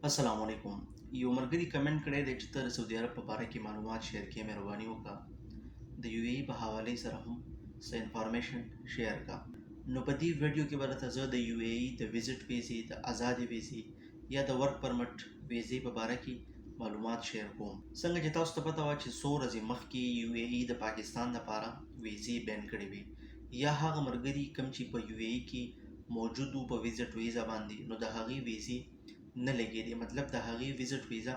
السلام علیکم. یو ملګري کمنټ کړی دی چې ته د سعودي عرب په باره کې معلومات شیر کړې، مهرباني وکړه د یو ای په حوالې سره هم څه انفارمیشن شیر کا. نو په دې ویډیو کې به درته زه د یو ای د ویزټ ویزې، د آزادې ویزې یا د ورک پرمټ ویزې په باره کې معلومات شیر کوم. څنګه چې تاسو ته پته وه چې څو ورځې مخکې یو ای د پاکستان لپاره ویزې بین کړې وې، یا هغه ملګري کوم چې په یو ای کې موجود وو په ویزټ ویزا باندې، نو د هغې ویزې نه لګېدې، مطلب د هغې ویزټ ویزا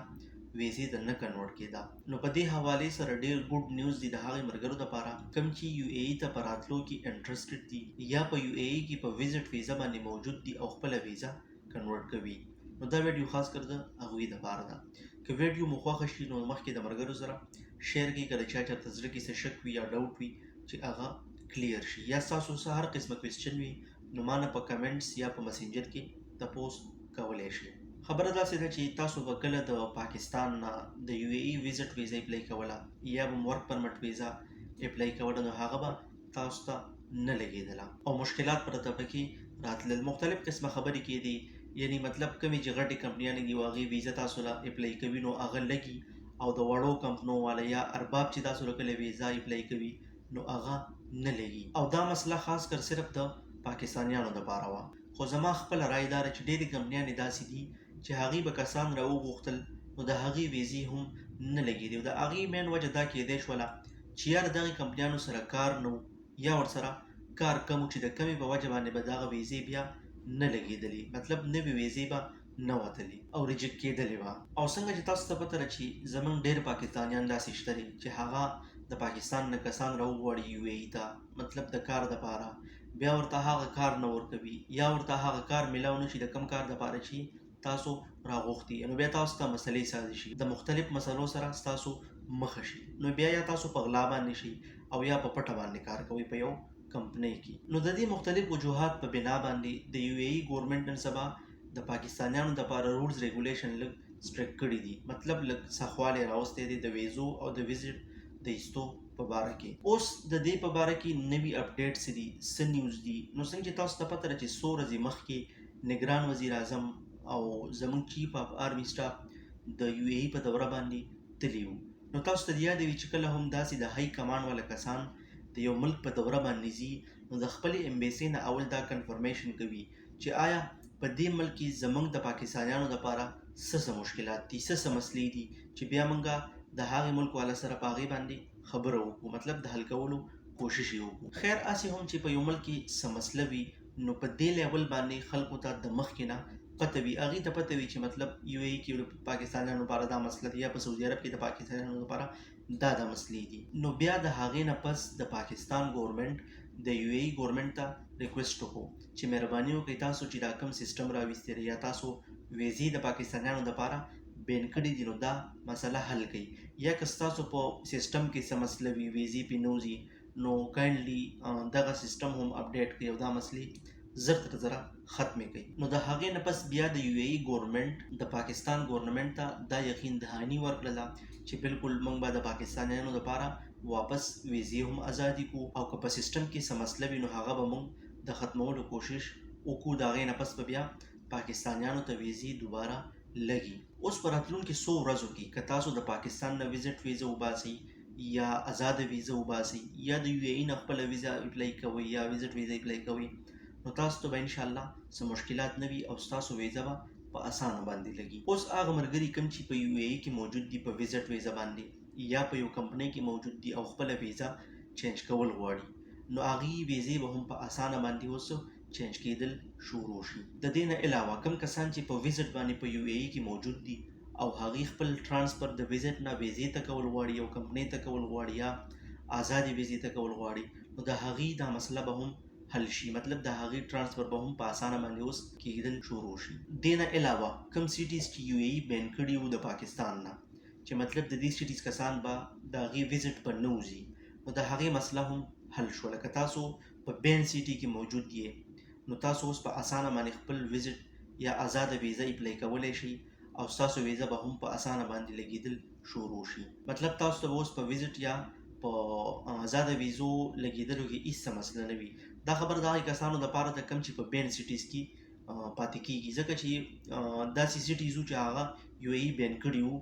ویزې ته نه کنورټ کېده. نو په دې حوالې سره ډېر ګډ نیوز دی د هغې ملګرو دپاره کوم چې یو ای ته په راتلو کې انټرسټډ دي یا په یو ای کې په ویزټ ویزا باندې موجود دي او خپله ویزا کنورټ کوي. نو دا ویډیو خاص کر د هغوی دپاره ده. که ویډیو مو خوښه شي نو مخکې د ملګرو سره شیر کړئ، که د چا چېرته زړه کې څه شک وي یا ډاوټ وي چې هغه کلیر شي، یا ستاسو څه هر قسمه کوېسچن وي نو ما نه په کمنټس یا په مسنجر کې تپوس کولی شي. خبره داسې ده چې تاسو به کله د پاکستان نه د یو ای ویزټ ویزا اپلای کوله یا به ورک پرمټ ویزا اپلای کوله، نو هغه به تاسو ته نه لګېدله او مشکلات پرته پکې راتلل. مختلف قسمه خبرې کېدې، یعنی مطلب کومې چې غټې کمپنیانې دي هغې ویزا تاسو له اپلای کوي نو هغه لګي، او د وړو کمپنو والا یا ارباب چې تاسو له کله ویزا اپلای کوي نو هغه نه لګي. او دا مسله خاص کر صرف د پاکستانیانو دپاره وه. خو زما خپله رای دا ده چې ډېرې کمپنیانې داسې دي چې هغې به کسان راوغوښتل نو د هغې ویزې هم نه لګېدې. او د هغې مین وجه دا کېدی شوله چې یا د دغې کمپنیانو سره کار نه و یا ورسره کار کم و چې د کمې په وجه باندې به دغه ویزې بیا نه لګېدلې، مطلب نوې ویزې به نه وتلې او ریجکټ کېدلې وه. او څنګه چې تاسو ته پته ده چې زموږ ډېر پاکستانیان داسې شته دي چې هغه د پاکستان نه کسان راوغواړي یو ای ته، مطلب د کار دپاره، بیا ورته هغه کار نه ورکوي یا ورته هغه کار میلاو نه شي د کوم کار دپاره چې تاسو راغوښتي، نو بیا تاسو ته مسلې سازي شي، د مختلف مسلو سره ستاسو مخه شي، نو بیا یا تاسو په غلا باندې شي او یا په پټه باندې کار کوئ په یو کمپنۍ کې. نو د دې مختلف وجوهات په بنا باندې د یو ای ګورنمنټ نن سبا د پاکستانیانو دپاره رولز ریګولیشن لږ سټریک کړي دي، مطلب لږ سخوالی راوستی دی د ویزو او د ویزټ د ایستو په باره کې. اوس د دې په باره کې نوي اپډیټ څه دي، څه نیوز دي. نو څنګه چې تاسو ته پته ده چې څو ورځې مخکې نګران وزیر اعظم او زموږ چیف اف آرمي سټاف د یو ای په دوره باندې تلي وو. نو تاسو ته یاد وي چې کله هم داسې د های کمانډ والا کسان د یو ملک په دوره باندې ځي نو د خپلې امبیسۍ نه اول دا کنفرمیشن کوي چې آیا په دې ملک کې زموږ د پاکستانیانو دپاره څه مشکلات دي، څه مسلې دي چې بیا موږ د هغې ملک والا سره په هغې باندې خبره وکړو، مطلب د حل کولو کوشش یې وکړو. خیر هسې هم چې په یو ملک کې څه مسله وي نو په دې لیول باندې خلکو ته د مخکې نه پته وي، هغې ته پته وي چې مطلب یو ای کې د پاکستانیانو لپاره دا مسله دی یا په سعودي عرب کې د پاکستانیانو لپاره دا مسلې دي. نو بیا د هغې نه پس د پاکستان ګورنمنټ د یو ای ګورنمنټ ته ریکویسټ وکړو چې مهرباني وکړئ تاسو چې دا کوم سیسټم راویستی دی یا تاسو ویزې د پاکستانیانو دپاره بین کړي دي نو دا مسله حل کړئ، یا که ستاسو په سیسټم کې څه مسله وي ویزې پې نه وځي نو کاینډلي دغه سیسټم هم اپډیټ کړئ او دا مسلې زر تر زره ختمې کړئ. نو د هغې نه پس بیا د یو ای ګورنمنټ د پاکستان ګورنمنټ ته دا یقین دهاني ورکړله چې بالکل موږ به د پاکستانیانو دپاره واپس ویزې هم ازادي کړو او که په سیسټم کې څه مسله وي نو هغه به موږ د ختمولو کوشش وکړو. د هغې نه پس به بیا پاکستانیانو ته ویزې دوباره لګي. اوس په راتلونکي څو ورځو کې که تاسو د پاکستان نه ویزټ ویزه وباسئ یا آزاده ویزه وباسئ یا د یو ای نه خپله ویزه اپلای کوئ یا ویزټ ویزه اپلای کوئ نو تاسو ته به انشاءالله څه مشکلات نه وي او ستاسو ویزه به په اسانه باندې لګي. اوس هغه ملګري کوم چې په یو ای کې موجود دي په ویزټ ویزه باندې یا په یو کمپنۍ کې موجود دي او خپله ویزه چینج کول غواړي نو هغې ویزې به هم په اسانه باندې اوس چینج کېدل شروع شي. د دې نه علاوه کوم کسان چې په ویزټ باندې په یو ای کې موجود دي او هغې خپل ټرانسفر د ویزټ نه ویزې ته کول غواړي یو کمپنۍ ته کول غواړي یا آزادې ویزې ته کول غواړي نو د هغې دا مسله به هم حل شي، مطلب د هغې ټرانسفر به هم په اسانه باندې اوس کېدل شروع شي. دې نه علاوه کوم سیټیز چې یو ای بین کړي وو د پاکستان نه چې مطلب د دې سیټیز کسان به د هغې ویزټ به نه وځي نو د هغې مسله هم حل شوله. که تاسو په بین سیټي کې موجود یې نو تاسو اوس په اسانه باندې خپل ویزټ یا آزاده ویزه اپلای کولی شئ او ستاسو ویزه به هم په اسانه باندې لګېدل شروع شي. مطلب تاسو ته به اوس په ویزټ یا په آزاده ویزو لګېدلو کې هېڅ مسله نه وي. دا خبر د هغې کسانو دپاره ده کوم چې په بین سیټیز کې پاتې کیږي، ځکه چې داسې سیټیز چې هغه یو ای بین کړي وو،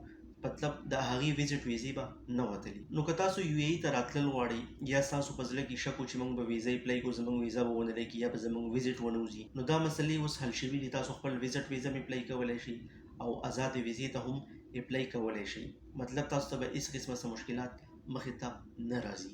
مطلب د هغې ویزټ ویزې به نه وتلي. نو که تاسو یو ای ته راتلل غواړئ یا ستاسو په زړه کې شک و چې موږ به ویزه اپلای کړو، زموږ ویزه به ونه لګي یا به زموږ ویزټ ونه وځي، نو دا مسلې اوس حل شوي دي. تاسو خپل ویزټ ویزه هم اپلای کولی شئ او آزاد ویزې ته هم اپلای کولی شئ. مطلب تاسو ته به هېڅ قسمه څه مشکلات مخې ته نه راځي.